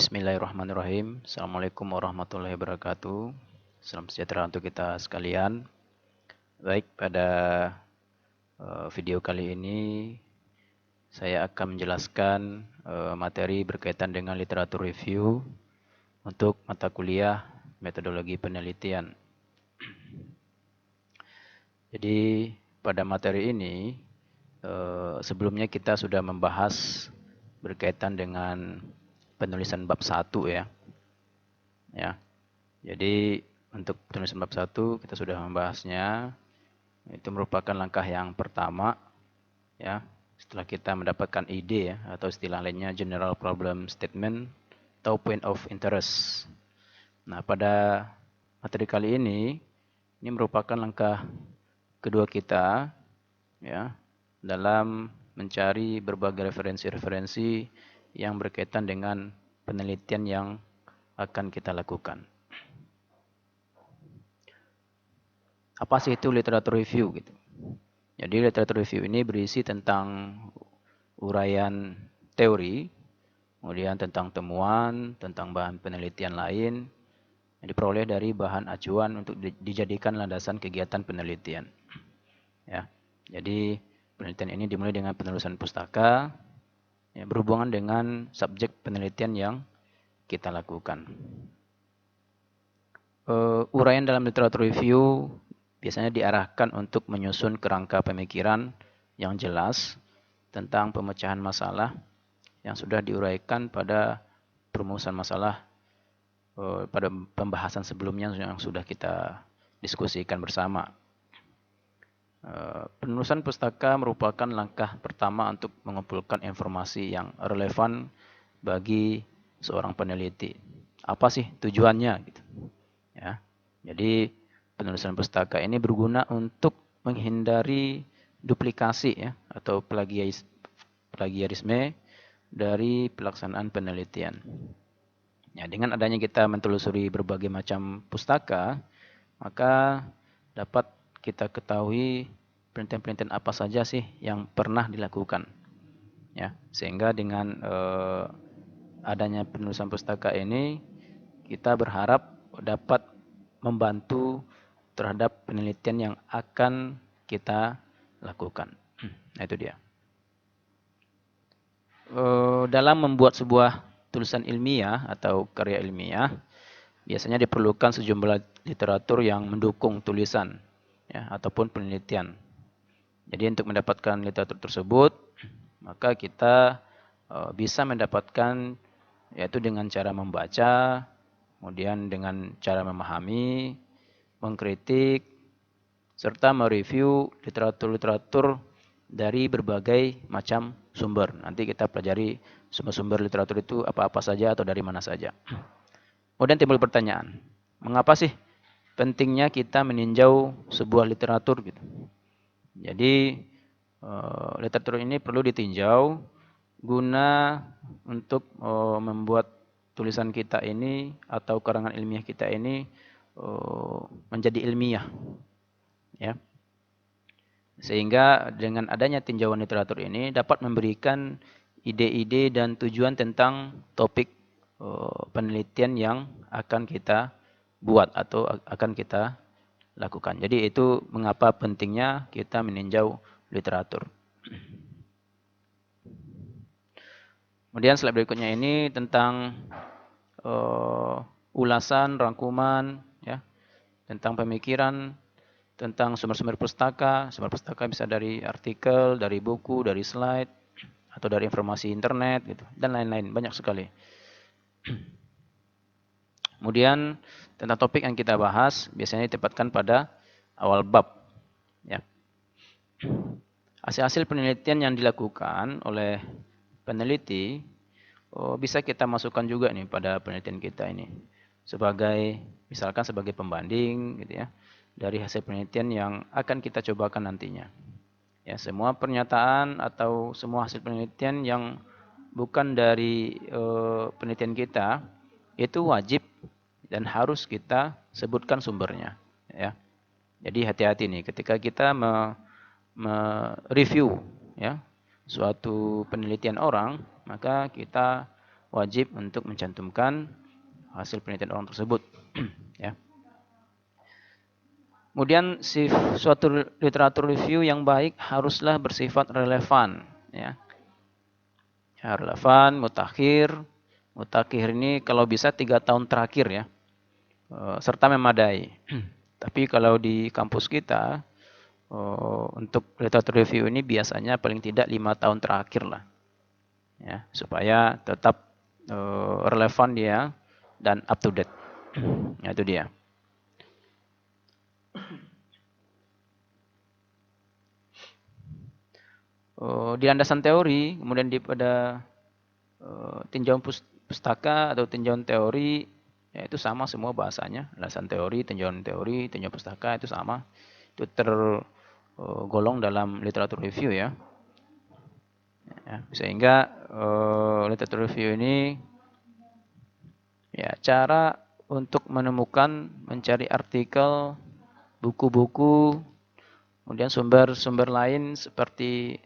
Bismillahirrahmanirrahim. Assalamualaikum warahmatullahi wabarakatuh. Salam sejahtera untuk kita sekalian. Baik, pada video kali ini saya akan menjelaskan materi berkaitan dengan literatur review untuk mata kuliah metodologi penelitian. Jadi pada materi ini sebelumnya kita sudah membahas berkaitan dengan penulisan bab 1 ya. Jadi untuk penulisan bab 1 kita sudah membahasnya. Itu merupakan langkah yang pertama ya. Setelah kita mendapatkan ide ya, atau istilah lainnya general problem statement atau point of interest. Nah, pada materi kali ini merupakan langkah kedua kita ya dalam mencari berbagai referensi-referensi yang berkaitan dengan penelitian yang akan kita lakukan. Apa sih itu literatur review gitu? Jadi literatur review ini berisi tentang uraian teori, kemudian tentang temuan, tentang bahan penelitian lain yang diperoleh dari bahan acuan untuk dijadikan landasan kegiatan penelitian. Ya, jadi penelitian ini dimulai dengan penulisan pustaka ya, berhubungan dengan subjek penelitian yang kita lakukan. Uraian dalam literatur review biasanya diarahkan untuk menyusun kerangka pemikiran yang jelas tentang pemecahan masalah yang sudah diuraikan pada perumusan masalah pada pembahasan sebelumnya yang sudah kita diskusikan bersama. Penulisan pustaka merupakan langkah pertama untuk mengumpulkan informasi yang relevan bagi seorang peneliti. Apa sih tujuannya gitu? Ya. Jadi penulisan pustaka ini berguna untuk menghindari duplikasi ya atau plagiarisme dari pelaksanaan penelitian. Ya, dengan adanya kita mentelusuri berbagai macam pustaka, maka dapat kita ketahui penelitian-penelitian apa saja sih yang pernah dilakukan. Ya, sehingga dengan adanya penulisan pustaka ini kita berharap dapat membantu terhadap penelitian yang akan kita lakukan. Nah, itu dia. Dalam membuat sebuah tulisan ilmiah atau karya ilmiah, biasanya diperlukan sejumlah literatur yang mendukung tulisan ya, ataupun penelitian. Jadi untuk mendapatkan literatur tersebut, maka kita bisa mendapatkan yaitu dengan cara membaca, kemudian dengan cara memahami, mengkritik, serta mereview literatur-literatur dari berbagai macam sumber. Nanti kita pelajari sumber-sumber literatur itu apa-apa saja atau dari mana saja. Kemudian timbul pertanyaan, mengapa sih pentingnya kita meninjau sebuah literatur gitu? Jadi literatur ini perlu ditinjau guna untuk membuat tulisan kita ini atau karangan ilmiah kita ini menjadi ilmiah. Ya. Sehingga dengan adanya tinjauan literatur ini dapat memberikan ide-ide dan tujuan tentang topik penelitian yang akan kita buat atau akan kita lakukan. Jadi itu mengapa pentingnya kita meninjau literatur. Kemudian slide berikutnya ini tentang ulasan, rangkuman, ya, tentang pemikiran, tentang sumber-sumber pustaka. Sumber pustaka bisa dari artikel, dari buku, dari slide, atau dari informasi internet, gitu, dan lain-lain, banyak sekali. Kemudian tentang topik yang kita bahas biasanya ditempatkan pada awal bab. Ya. Hasil-hasil penelitian yang dilakukan oleh peneliti bisa kita masukkan juga nih pada penelitian kita ini sebagai misalkan sebagai pembanding gitu ya dari hasil penelitian yang akan kita cobakan nantinya. Ya, semua pernyataan atau semua hasil penelitian yang bukan dari penelitian kita itu wajib dan harus kita sebutkan sumbernya. Ya, jadi hati-hati nih ketika kita mereview ya suatu penelitian orang, maka kita wajib untuk mencantumkan hasil penelitian orang tersebut. Ya. Kemudian suatu literatur review yang baik haruslah bersifat relevan, ya. Relevan, mutakhir. Mutakhir ini kalau bisa 3 tahun terakhir, ya, serta memadai. Tapi kalau di kampus kita untuk literatur review ini biasanya paling tidak 5 tahun terakhir lah, ya, supaya tetap relevan dia dan up to date. Ya, itu dia. Di landasan teori, kemudian pada tinjauan pustaka atau tinjauan teori, ya itu sama semua bahasanya. Landasan teori, tinjauan pustaka itu sama. Itu tergolong dalam literatur review, ya. Sehingga literatur review ini, ya, cara untuk menemukan, mencari artikel, buku-buku, kemudian sumber-sumber lain seperti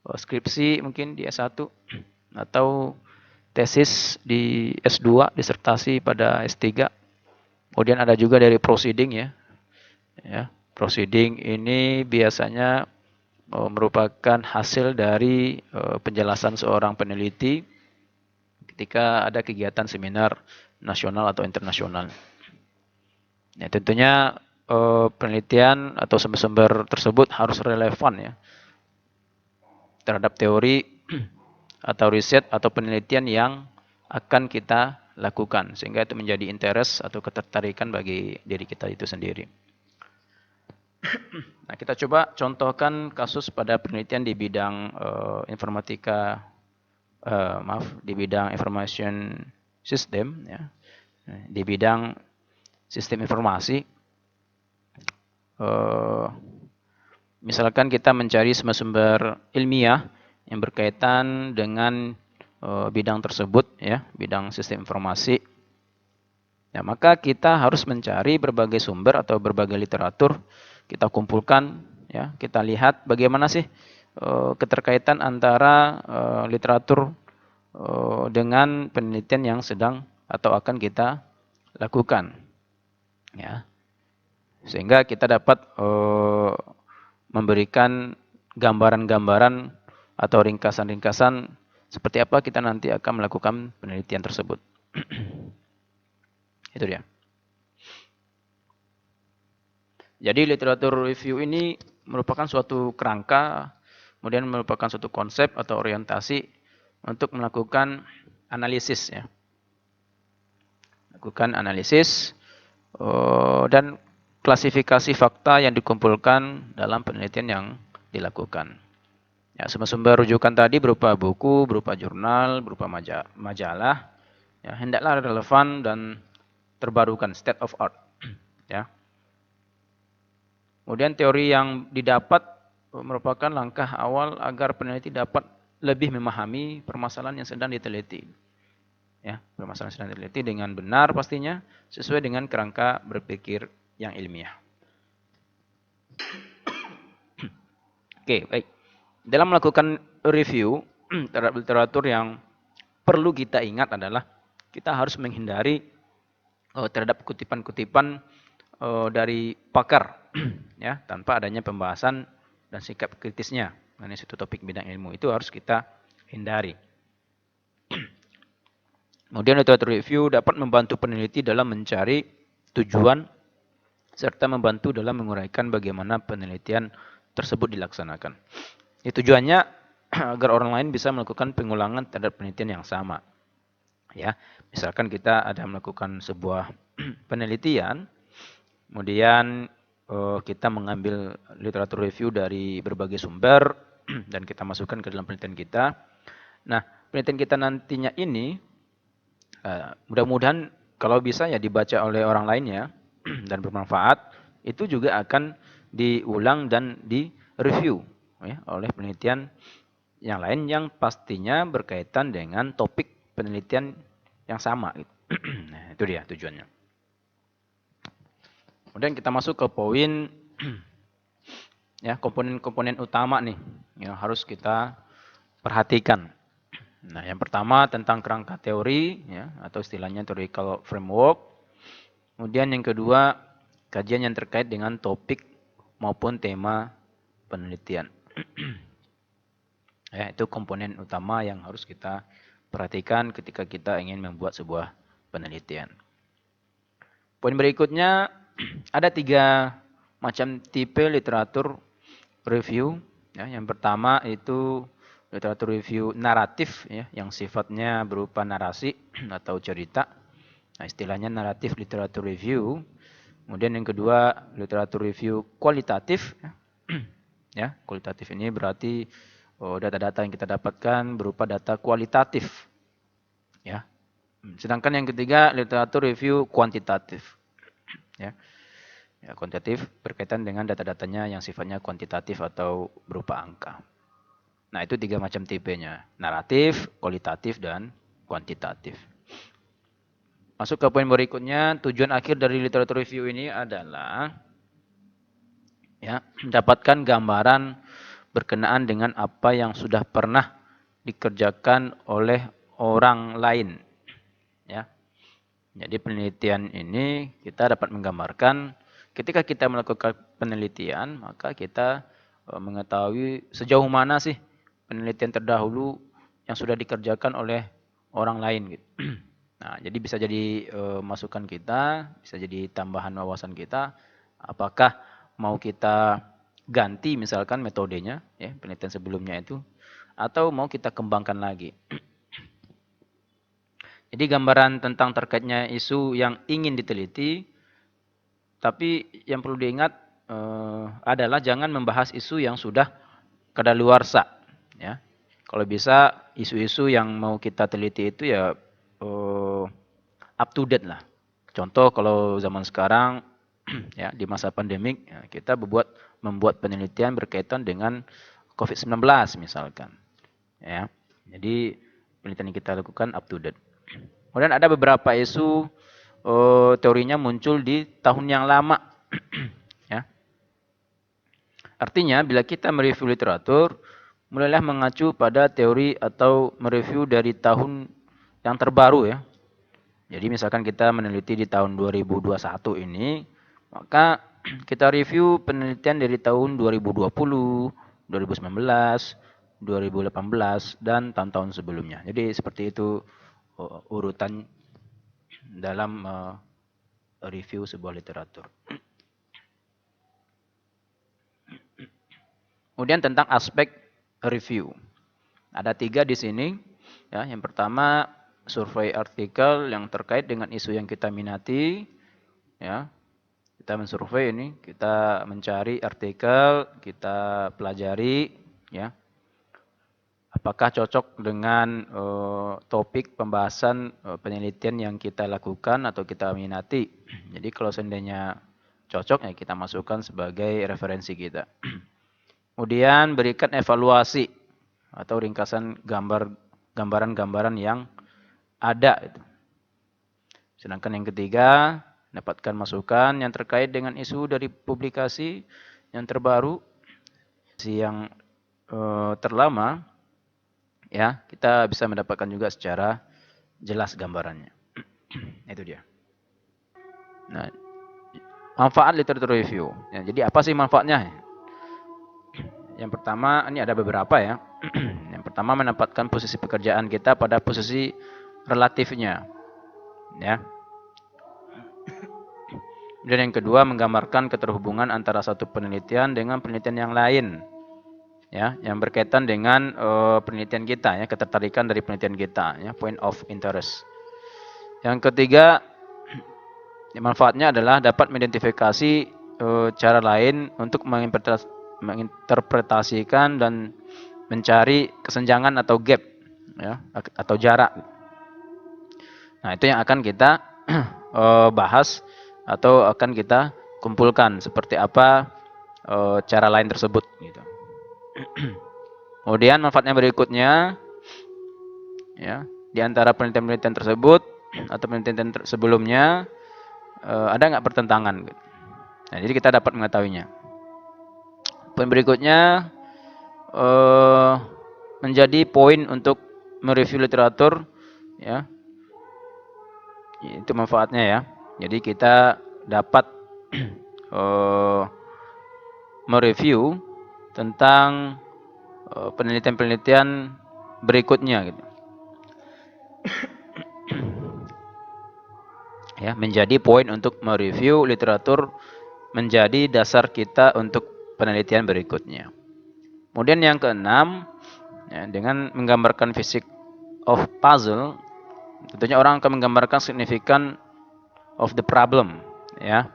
skripsi mungkin di S1 atau tesis di S2, disertasi pada S3. Kemudian ada juga dari proceeding, ya. Ya, proceeding ini biasanya merupakan hasil dari penjelasan seorang peneliti ketika ada kegiatan seminar nasional atau internasional. Ya, tentunya penelitian atau sumber-sumber tersebut harus relevan, ya, terhadap teori atau riset atau penelitian yang akan kita lakukan, sehingga itu menjadi interest atau ketertarikan bagi diri kita itu sendiri. Nah, kita coba contohkan kasus pada penelitian di bidang informatika, di bidang information system, ya, di bidang sistem informasi. Misalkan kita mencari sumber ilmiah yang berkaitan dengan bidang tersebut, ya, bidang sistem informasi. Ya, maka kita harus mencari berbagai sumber atau berbagai literatur, kita kumpulkan, ya, kita lihat bagaimana sih keterkaitan antara literatur dengan penelitian yang sedang atau akan kita lakukan, ya, sehingga kita dapat memberikan gambaran-gambaran atau ringkasan-ringkasan seperti apa kita nanti akan melakukan penelitian tersebut. Itu dia. Jadi literatur review ini merupakan suatu kerangka, kemudian merupakan suatu konsep atau orientasi untuk melakukan analisis, ya. Lakukan analisis dan klasifikasi fakta yang dikumpulkan dalam penelitian yang dilakukan. Ya, sumber-sumber rujukan tadi berupa buku, berupa jurnal, berupa majalah, ya, hendaklah relevan dan terbarukan, state of art, ya. Kemudian teori yang didapat merupakan langkah awal agar peneliti dapat lebih memahami permasalahan yang sedang diteliti. Ya, permasalahan yang sedang diteliti dengan benar pastinya, sesuai dengan kerangka berpikir yang ilmiah. Oke, baik. Dalam melakukan review terhadap literatur, yang perlu kita ingat adalah kita harus menghindari terhadap kutipan-kutipan dari pakar, ya, tanpa adanya pembahasan dan sikap kritisnya mengenai suatu topik bidang ilmu, itu harus kita hindari. Kemudian literatur review dapat membantu peneliti dalam mencari tujuan serta membantu dalam menguraikan bagaimana penelitian tersebut dilaksanakan. Tujuannya agar orang lain bisa melakukan pengulangan terhadap penelitian yang sama. Ya, misalkan kita ada melakukan sebuah penelitian, kemudian kita mengambil literatur review dari berbagai sumber dan kita masukkan ke dalam penelitian kita. Nah, penelitian kita nantinya ini mudah-mudahan kalau bisa ya dibaca oleh orang lainnya dan bermanfaat, itu juga akan diulang dan direview, ya, oleh penelitian yang lain yang pastinya berkaitan dengan topik penelitian yang sama. Nah, itu dia tujuannya. Kemudian kita masuk ke poin ya, komponen-komponen utama nih yang harus kita perhatikan. Nah, yang pertama tentang kerangka teori, ya, atau istilahnya theoretical framework. Kemudian yang kedua, kajian yang terkait dengan topik maupun tema penelitian. Ya, itu komponen utama yang harus kita perhatikan ketika kita ingin membuat sebuah penelitian. Poin berikutnya, ada 3 macam tipe literatur review. Ya, yang pertama itu literatur review naratif, ya, yang sifatnya berupa narasi atau cerita. Nah, istilahnya naratif literatur review. Kemudian yang kedua, literatur review kualitatif. Ya, kualitatif ini berarti data-data yang kita dapatkan berupa data kualitatif. Ya. Sedangkan yang ketiga, literatur review kuantitatif. Ya. Ya, kuantitatif berkaitan dengan data-datanya yang sifatnya kuantitatif atau berupa angka. Nah, itu 3 macam tipenya. Naratif, kualitatif, dan kuantitatif. Masuk ke poin berikutnya, tujuan akhir dari literatur review ini adalah ya, mendapatkan gambaran berkenaan dengan apa yang sudah pernah dikerjakan oleh orang lain. Ya. Jadi penelitian ini kita dapat menggambarkan ketika kita melakukan penelitian, maka kita mengetahui sejauh mana sih penelitian terdahulu yang sudah dikerjakan oleh orang lain. Gitu. Nah, jadi bisa jadi masukan kita, bisa jadi tambahan wawasan kita. Apakah mau kita ganti misalkan metodenya, ya, penelitian sebelumnya itu, atau mau kita kembangkan lagi. Jadi gambaran tentang terkaitnya isu yang ingin diteliti, tapi yang perlu diingat adalah jangan membahas isu yang sudah kadaluarsa. Ya. Kalau bisa isu-isu yang mau kita teliti itu ya up to date lah. Contoh kalau zaman sekarang ya di masa pandemik ya, kita membuat penelitian berkaitan dengan COVID-19 misalkan. Ya. Jadi penelitian yang kita lakukan up to date. Kemudian ada beberapa isu teorinya muncul di tahun yang lama. Ya. Artinya bila kita mereview literatur, mulailah mengacu pada teori atau mereview dari tahun yang terbaru ya. Jadi misalkan kita meneliti di tahun 2021 ini, maka kita review penelitian dari tahun 2020, 2019, 2018, dan tahun-tahun sebelumnya. Jadi seperti itu urutan dalam review sebuah literatur. Kemudian tentang aspek review. Ada 3 di sini. Ya, yang pertama survei artikel yang terkait dengan isu yang kita minati. Ya, kita mensurvei ini, kita mencari artikel, kita pelajari, ya, apakah cocok dengan topik pembahasan penelitian yang kita lakukan atau kita minati. Jadi kalau seandainya cocok, ya kita masukkan sebagai referensi kita. Kemudian berikan evaluasi atau ringkasan gambaran-gambaran yang ada. Sedangkan yang ketiga, dapatkan masukan yang terkait dengan isu dari publikasi yang terbaru, yang terlama, ya kita bisa mendapatkan juga secara jelas gambarannya. Itu dia. Nah, manfaat literatur review. Ya, jadi apa sih manfaatnya? Yang pertama, ini ada beberapa ya. Yang pertama, menempatkan posisi pekerjaan kita pada posisi relatifnya. Ya. Dan yang kedua, menggambarkan keterhubungan antara satu penelitian dengan penelitian yang lain. Ya, yang berkaitan dengan penelitian kita, ya, ketertarikan dari penelitian kita, ya, point of interest. Yang ketiga, manfaatnya adalah dapat mengidentifikasi cara lain untuk menginterpretasikan dan mencari kesenjangan atau gap, ya, atau jarak. Nah, itu yang akan kita bahas atau akan kita kumpulkan seperti apa cara lain tersebut. Gitu. Kemudian manfaatnya berikutnya, ya, di antara penelitian-penelitian tersebut atau penelitian sebelumnya ada nggak pertentangan? Gitu. Nah, jadi kita dapat mengetahuinya. Poin berikutnya menjadi poin untuk mereview literatur, ya, itu manfaatnya ya. Jadi kita dapat mereview tentang penelitian-penelitian berikutnya gitu. Ya, menjadi poin untuk mereview literatur, menjadi dasar kita untuk penelitian berikutnya. Kemudian yang keenam, ya, dengan menggambarkan fisik of puzzle, tentunya orang akan menggambarkan signifikan of the problem, ya.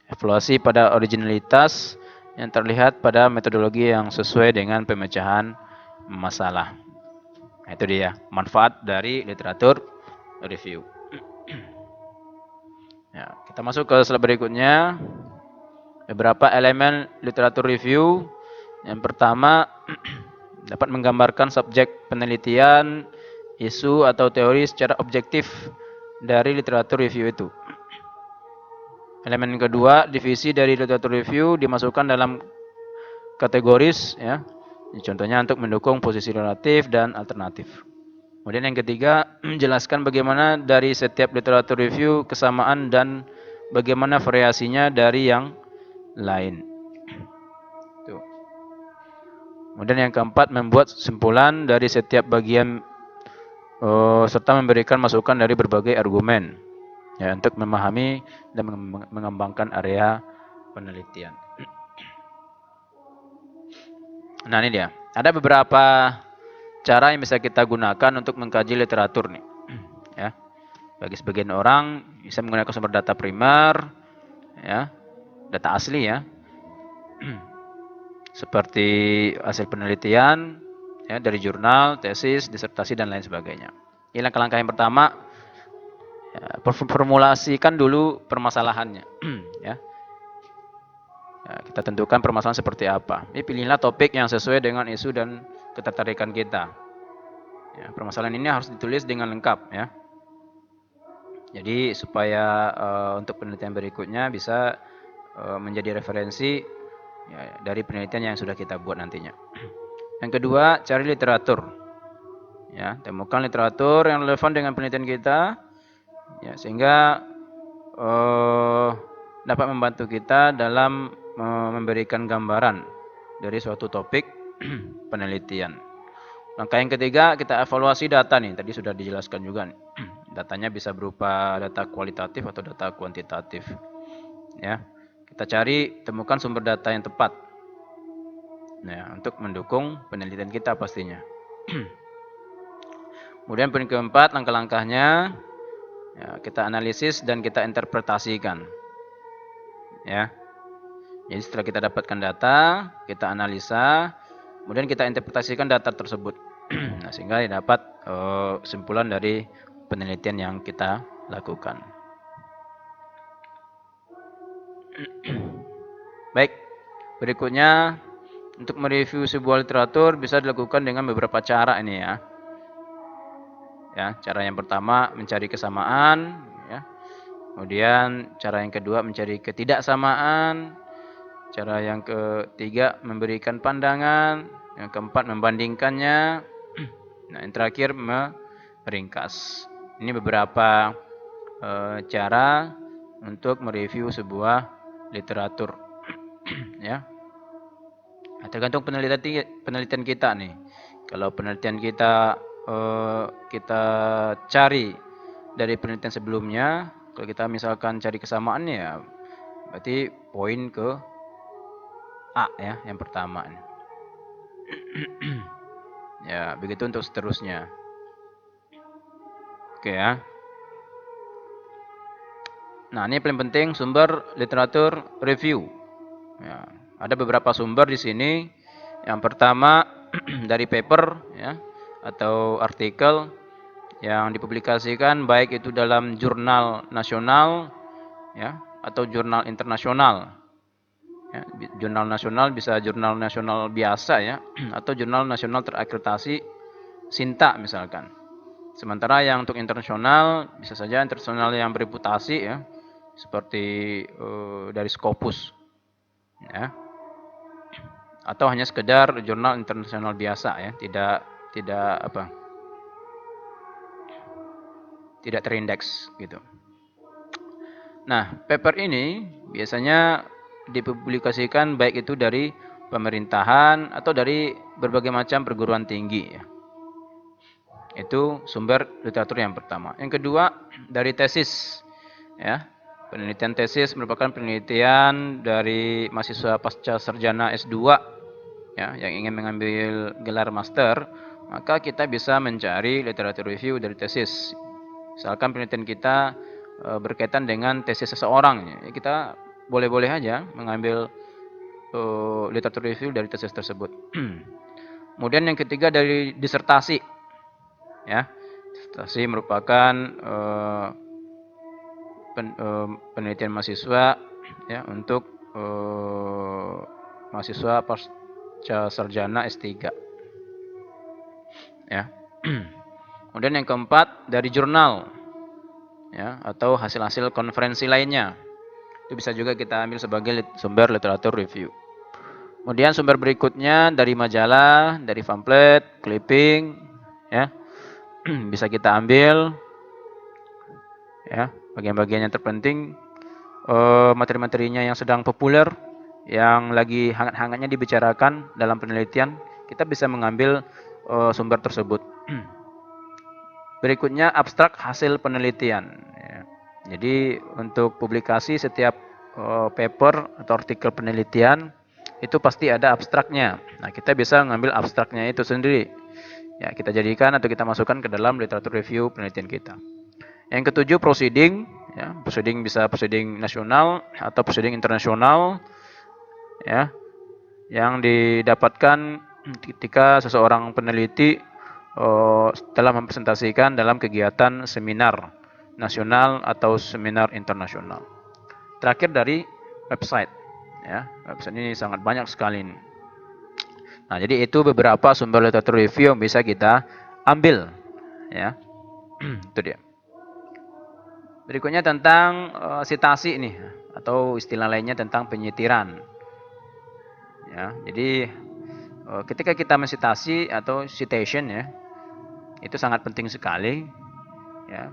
Evaluasi pada originalitas yang terlihat pada metodologi yang sesuai dengan pemecahan masalah. Nah, itu dia manfaat dari literatur review. Ya, kita masuk ke slide berikutnya. Beberapa elemen literatur review. Yang pertama, dapat menggambarkan subjek penelitian, isu atau teori secara objektif dari literatur review itu. Elemen kedua, divisi dari literatur review dimasukkan dalam kategoris, ya. Contohnya untuk mendukung posisi relatif dan alternatif. Kemudian yang ketiga, menjelaskan bagaimana dari setiap literatur review kesamaan dan bagaimana variasinya dari yang lain. Tuh. Kemudian yang keempat, membuat kesimpulan dari setiap bagian serta memberikan masukan dari berbagai argumen, ya, untuk memahami dan mengembangkan area penelitian. Nah, ini dia. Ada beberapa cara yang bisa kita gunakan untuk mengkaji literatur nih. Ya. Bagi sebagian orang bisa menggunakan sumber data primer, ya, data asli ya, seperti hasil penelitian, ya, dari jurnal, tesis, disertasi dan lain sebagainya. Ini langkah-langkah yang pertama, ya, formulasikan dulu permasalahannya, ya. Ya, kita tentukan permasalahan seperti apa. Ini pilihlah topik yang sesuai dengan isu dan ketertarikan kita. Ya, permasalahan ini harus ditulis dengan lengkap, ya. Jadi supaya untuk penelitian berikutnya bisa menjadi referensi, ya, dari penelitian yang sudah kita buat nantinya. Yang kedua, cari literatur. Ya, temukan literatur yang relevan dengan penelitian kita, ya, sehingga dapat membantu kita dalam memberikan gambaran dari suatu topik penelitian. Langkah yang ketiga, kita evaluasi data nih. Tadi sudah dijelaskan juga nih. Datanya bisa berupa data kualitatif atau data kuantitatif. Ya, kita cari, temukan sumber data yang tepat. Nah, untuk mendukung penelitian kita pastinya. Kemudian poin keempat, langkah-langkahnya, ya, kita analisis dan kita interpretasikan. Ya. Jadi setelah kita dapatkan data, kita analisa, kemudian kita interpretasikan data tersebut. Nah, sehingga dapat kesimpulan dari penelitian yang kita lakukan. Baik, berikutnya untuk mereview sebuah literatur bisa dilakukan dengan beberapa cara ini ya. Ya, cara yang pertama mencari kesamaan, ya. Kemudian cara yang kedua mencari ketidaksamaan. Cara yang ketiga memberikan pandangan, yang keempat membandingkannya, nah yang terakhir meringkas. Ini beberapa cara untuk mereview sebuah literatur, ya. Nah, tergantung penelitian kita nih. Kalau penelitian kita kita cari dari penelitian sebelumnya, kalau kita misalkan cari kesamaannya, ya berarti poin ke A ya, yang pertama. Ya, begitu untuk seterusnya. Oke ya. Nah, ini paling penting sumber literatur review. Ya, ada beberapa sumber di sini. Yang pertama dari paper, ya, atau artikel yang dipublikasikan baik itu dalam jurnal nasional, ya, atau jurnal internasional. Ya, jurnal nasional bisa jurnal nasional biasa ya, atau jurnal nasional terakreditasi SINTA misalkan. Sementara yang untuk internasional bisa saja internasional yang bereputasi ya, seperti dari Scopus, ya, atau hanya sekedar jurnal internasional biasa ya, tidak apa, tidak terindeks gitu. Nah, paper ini biasanya dipublikasikan baik itu dari pemerintahan atau dari berbagai macam perguruan tinggi ya. Itu sumber literatur yang pertama. Yang kedua, dari tesis ya. Penelitian tesis merupakan penelitian dari mahasiswa pasca sarjana S2 ya yang ingin mengambil gelar master, maka kita bisa mencari literatur review dari tesis. Misalkan penelitian kita berkaitan dengan tesis seseorang, ya, kita boleh-boleh aja mengambil literatur review dari tesis tersebut. Kemudian yang ketiga dari disertasi, ya, disertasi merupakan penelitian mahasiswa ya untuk mahasiswa pasca sarjana S3, ya. Kemudian yang keempat dari jurnal, ya, atau hasil-hasil konferensi lainnya. Itu bisa juga kita ambil sebagai sumber literatur review. Kemudian sumber berikutnya dari majalah, dari pamflet, clipping, ya, bisa kita ambil, ya, bagian-bagian yang terpenting, materi-materinya yang sedang populer, yang lagi hangat-hangatnya dibicarakan dalam penelitian, kita bisa mengambil sumber tersebut. Berikutnya abstrak hasil penelitian. Ya. Jadi untuk publikasi setiap paper atau artikel penelitian itu pasti ada abstraknya. Nah, kita bisa mengambil abstraknya itu sendiri. Ya, kita jadikan atau kita masukkan ke dalam literatur review penelitian kita. Yang ketujuh proceeding, ya, proceeding bisa proceeding nasional atau proceeding internasional, ya, yang didapatkan ketika seseorang peneliti telah mempresentasikan dalam kegiatan seminar nasional atau seminar internasional. Terakhir dari website, ya, website ini sangat banyak sekali. Nah, jadi itu beberapa sumber literatur review yang bisa kita ambil, ya. Itu dia. Berikutnya tentang sitasi nih, atau istilah lainnya tentang penyitiran. Ya, jadi ketika kita mensitasi atau citation ya, itu sangat penting sekali, ya,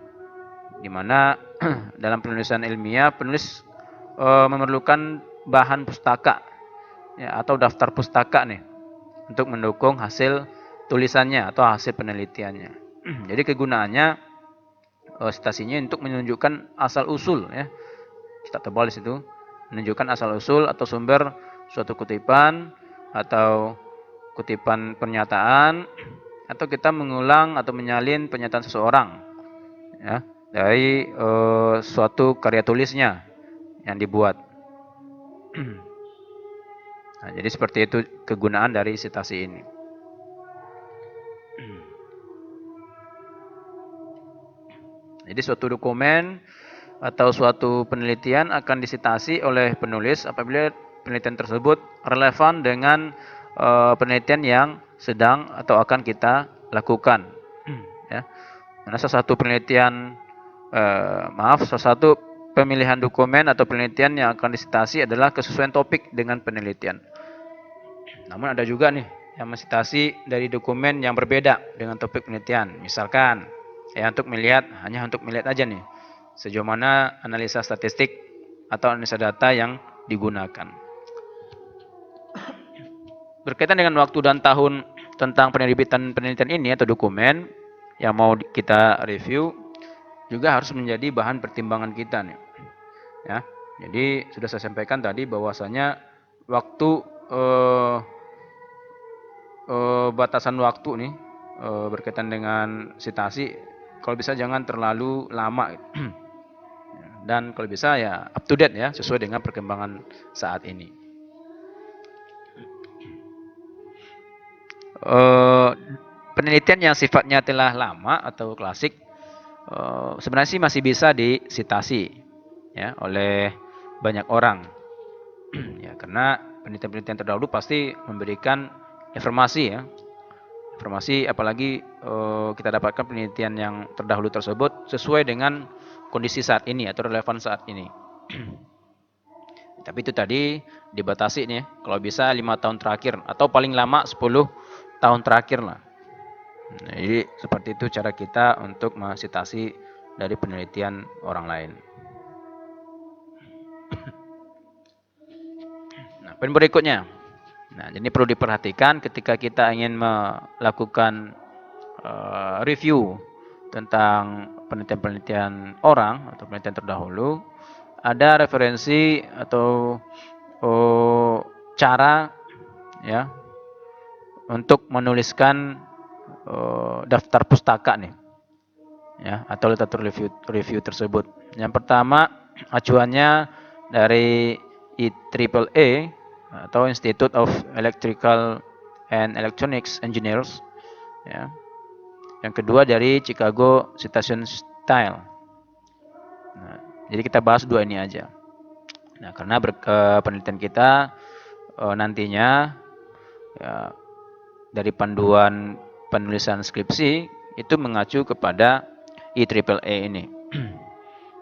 dimana dalam penulisan ilmiah penulis memerlukan bahan pustaka, ya, atau daftar pustaka nih untuk mendukung hasil tulisannya atau hasil penelitiannya. Jadi kegunaannya citasinya untuk menunjukkan asal usul, ya, kita tebal di situ, menunjukkan asal usul atau sumber suatu kutipan atau kutipan pernyataan, atau kita mengulang atau menyalin pernyataan seseorang, ya, dari suatu karya tulisnya yang dibuat. Nah, jadi seperti itu kegunaan dari sitasi ini. Jadi suatu dokumen atau suatu penelitian akan disitasi oleh penulis apabila penelitian tersebut relevan dengan penelitian yang sedang atau akan kita lakukan. Ya. Karena salah satu penelitian, salah satu pemilihan dokumen atau penelitian yang akan disitasi adalah kesesuaian topik dengan penelitian. Namun ada juga nih yang mensitasi dari dokumen yang berbeda dengan topik penelitian. Misalkan, ya, hanya untuk melihat aja nih sejauh mana analisa statistik atau analisa data yang digunakan. Berkaitan dengan waktu dan tahun tentang penerbitan penelitian ini atau dokumen yang mau kita review juga harus menjadi bahan pertimbangan kita nih. Ya, jadi sudah saya sampaikan tadi bahwasanya waktu batasan waktu nih berkaitan dengan citasi, kalau bisa jangan terlalu lama. Dan kalau bisa ya up to date ya, sesuai dengan perkembangan saat ini. Penelitian yang sifatnya telah lama atau klasik sebenarnya sih masih bisa disitasi ya oleh banyak orang. Ya, karena penelitian-penelitian terdahulu pasti memberikan informasi ya. Informasi, apalagi kita dapatkan penelitian yang terdahulu tersebut sesuai dengan kondisi saat ini atau relevan saat ini. Tapi itu tadi dibatasi nih, kalau bisa 5 tahun terakhir atau paling lama 10 tahun terakhir lah. Nah, jadi seperti itu cara kita untuk mensitasi dari penelitian orang lain. Nah, poin berikutnya. Nah, jadi perlu diperhatikan ketika kita ingin melakukan review tentang penelitian-penelitian orang atau penelitian terdahulu, ada referensi atau cara ya untuk menuliskan daftar pustaka nih, ya, atau literatur review tersebut. Yang pertama, acuannya dari IEEE atau Institute of Electrical and Electronics Engineers, ya. Yang kedua dari Chicago Citation Style. Nah, jadi kita bahas dua ini aja. Nah, karena penelitian kita nantinya ya, dari panduan penulisan skripsi itu mengacu kepada IEEE ini.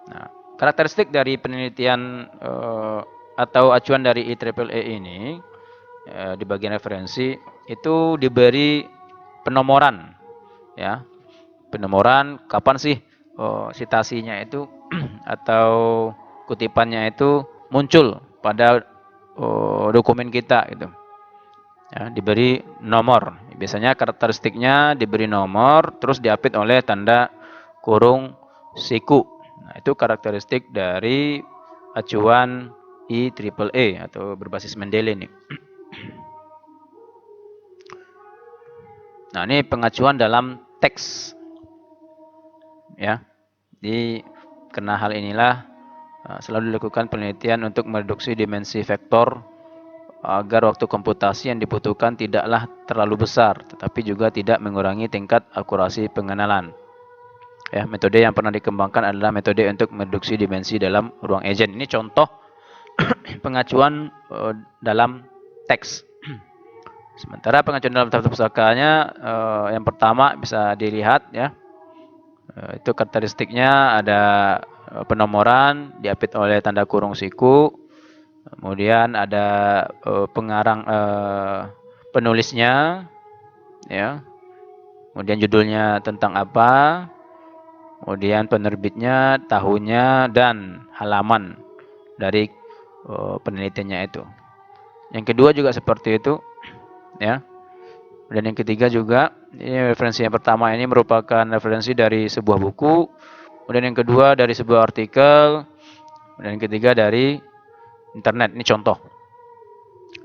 Nah, karakteristik dari penelitian atau acuan dari IEEE ini di bagian referensi itu diberi penomoran, ya, penomoran kapan sih citasinya itu atau kutipannya itu muncul pada dokumen kita gitu. Ya, diberi nomor. Biasanya karakteristiknya diberi nomor terus diapit oleh tanda kurung siku. Nah, itu karakteristik dari acuan IEEE atau berbasis Mendeley nih. Nah, ini pengacuan dalam teks. Ya. Jadi karena hal inilah selalu dilakukan penelitian untuk mereduksi dimensi vektor agar waktu komputasi yang dibutuhkan tidaklah terlalu besar, tetapi juga tidak mengurangi tingkat akurasi pengenalan. Ya, metode yang pernah dikembangkan adalah metode untuk mereduksi dimensi dalam ruang ejen. Ini contoh pengacuan dalam teks. Sementara pengacuan dalam daftar pustakanya yang pertama bisa dilihat ya. Itu karakteristiknya ada penomoran diapit oleh tanda kurung siku. Kemudian ada pengarang penulisnya, ya. Kemudian judulnya tentang apa, kemudian penerbitnya, tahunnya, dan halaman dari penelitiannya itu. Yang kedua juga seperti itu, ya. Dan yang ketiga juga, ini referensi yang pertama ini merupakan referensi dari sebuah buku, kemudian yang kedua dari sebuah artikel, dan yang ketiga dari internet. Ini contoh.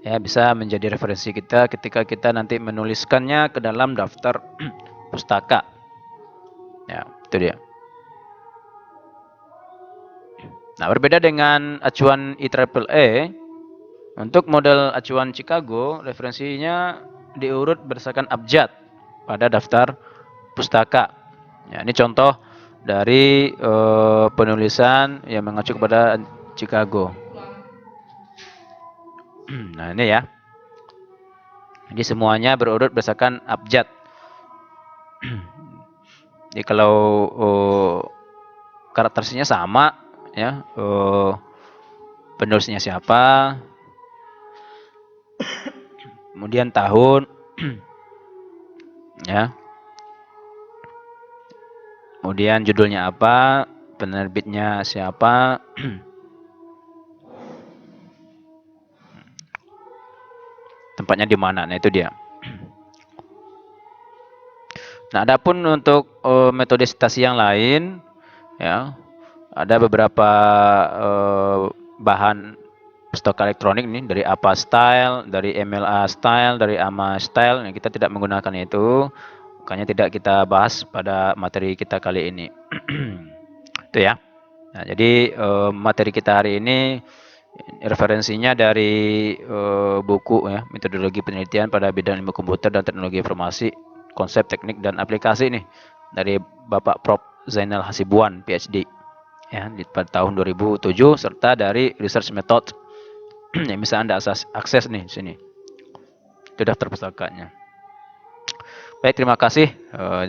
Ya, bisa menjadi referensi kita ketika kita nanti menuliskannya ke dalam daftar pustaka. Ya, itu dia. Nah, berbeda dengan acuan IEEE, untuk model acuan Chicago, referensinya diurut berdasarkan abjad pada daftar pustaka. Ya, ini contoh dari penulisan yang mengacu kepada Chicago. Nah, ini ya. Jadi semuanya berurut berdasarkan abjad. Jadi kalau karakteristiknya sama, ya, penulisnya siapa, kemudian tahun, ya, kemudian judulnya apa, penerbitnya siapa, tempatnya di mana. Nah, itu dia. Nah, adapun untuk metode citasi yang lain, ya, ada beberapa bahan pustaka elektronik nih, dari APA style, dari MLA style, dari AMA style. Nah, kita tidak menggunakan itu, makanya tidak kita bahas pada materi kita kali ini. Itu ya. Nah, jadi materi kita hari ini referensinya dari buku ya, metodologi penelitian pada bidang ilmu komputer dan teknologi informasi, konsep, teknik, dan aplikasi nih, dari Bapak Prof. Zainal Hasibuan, PhD, ya, pada tahun 2007, serta dari research method yang bisa Anda akses nih di sini. Itu daftar pustakanya. Baik, terima kasih.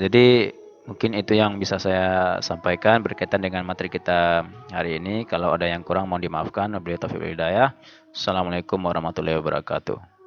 Jadi mungkin itu yang bisa saya sampaikan berkaitan dengan materi kita hari ini. Kalau ada yang kurang mohon dimaafkan. Wabillahi taufiq wal hidayah. Assalamualaikum warahmatullahi wabarakatuh.